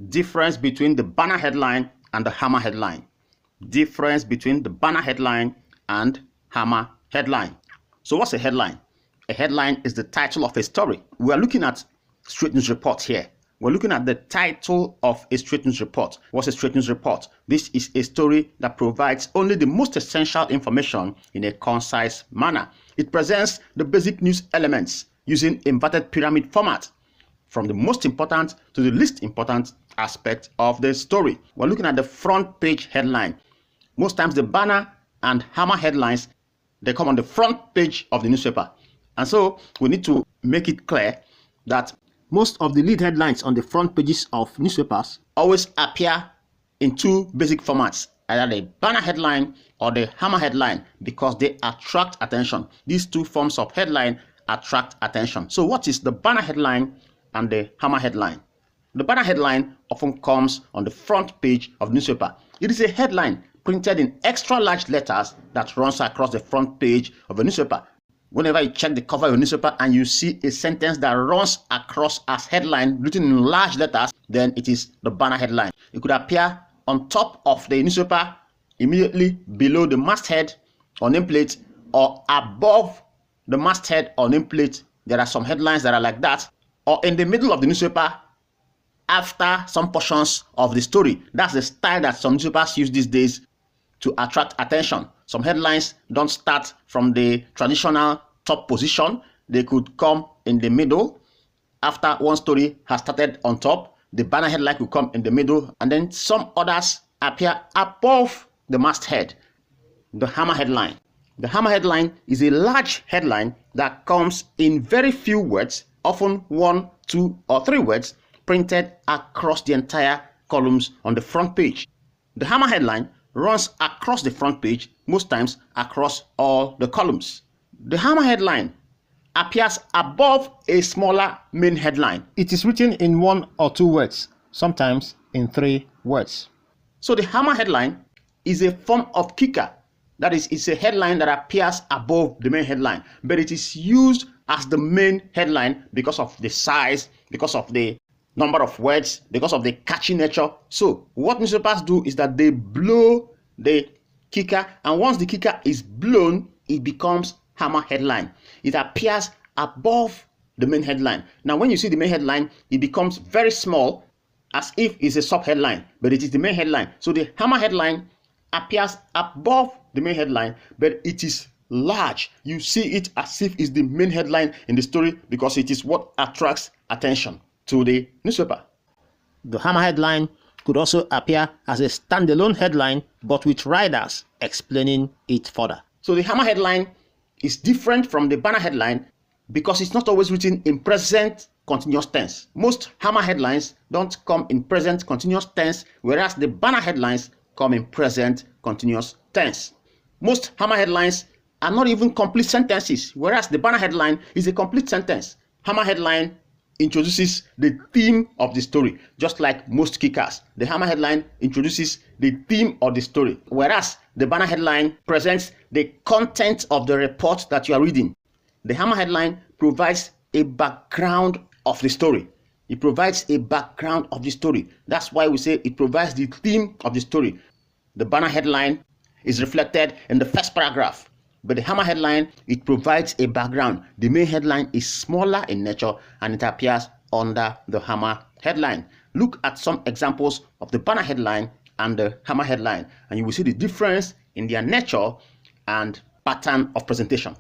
Difference between the banner headline and the hammer headline. Difference between the banner headline and hammer headline. So what's a headline? A headline is the title of a story. We are looking at Straight News Report here. We're looking at the title of a Straight News Report. What's a Straight News Report? This is a story that provides only the most essential information in a concise manner. It presents the basic news elements using inverted pyramid format, from the most important to the least important aspect of the story. We're looking at the front page headline. Most times the banner and hammer headlines, they come on the front page of the newspaper. And so we need to make it clear that most of the lead headlines on the front pages of newspapers always appear in two basic formats, either the banner headline or the hammer headline, because they attract attention. These two forms of headline attract attention. So what is the banner headline and the hammer headline? The banner headline often comes on the front page of the newspaper. It is a headline printed in extra large letters that runs across the front page of a newspaper. Whenever you check the cover of a newspaper and you see a sentence that runs across as headline written in large letters, then it is the banner headline. It could appear on top of the newspaper, immediately below the masthead or nameplate, or above the masthead or nameplate. There are some headlines that are like that, or in the middle of the newspaper after some portions of the story. That's the style that some newspapers use these days to attract attention. Some headlines don't start from the traditional top position. They could come in the middle. After one story has started on top, the banner headline could come in the middle, and then some others appear above the masthead. The hammer headline. The hammer headline is a large headline that comes in very few words, often 1, 2, or 3 words, printed across the entire columns on the front page. The hammer headline runs across the front page, most times across all the columns. The hammer headline appears above a smaller main headline. It is written in 1 or 2 words, sometimes in 3 words. So the hammer headline is a form of kicker. That is, it's a headline that appears above the main headline, but it is used as the main headline because of the size, because of the number of words, because of the catchy nature. So what newspapers do is that they blow the kicker, and once the kicker is blown, it becomes hammer headline. It appears above the main headline. Now when you see the main headline, it becomes very small, as if it's a sub headline, but it is the main headline. So the hammer headline appears above the main headline, but it is large. You see it as if it's the main headline in the story, because it is what attracts attention to the newspaper. The hammer headline could also appear as a standalone headline, but with riders explaining it further. So the hammer headline is different from the banner headline because it's not always written in present continuous tense. Most hammer headlines don't come in present continuous tense, whereas the banner headlines come in present continuous tense. Most hammer headlines are not even complete sentences, whereas the banner headline is a complete sentence. Hammer headline introduces the theme of the story, just like most kickers. The hammer headline introduces the theme of the story, whereas the banner headline presents the content of the report that you are reading. The hammer headline provides a background of the story. It provides a background of the story. That's why we say it provides the theme of the story. The banner headline is reflected in the first paragraph, but the hammer headline, it provides a background. The main headline is smaller in nature and it appears under the hammer headline. Look at some examples of the banner headline and the hammer headline, and you will see the difference in their nature and pattern of presentation.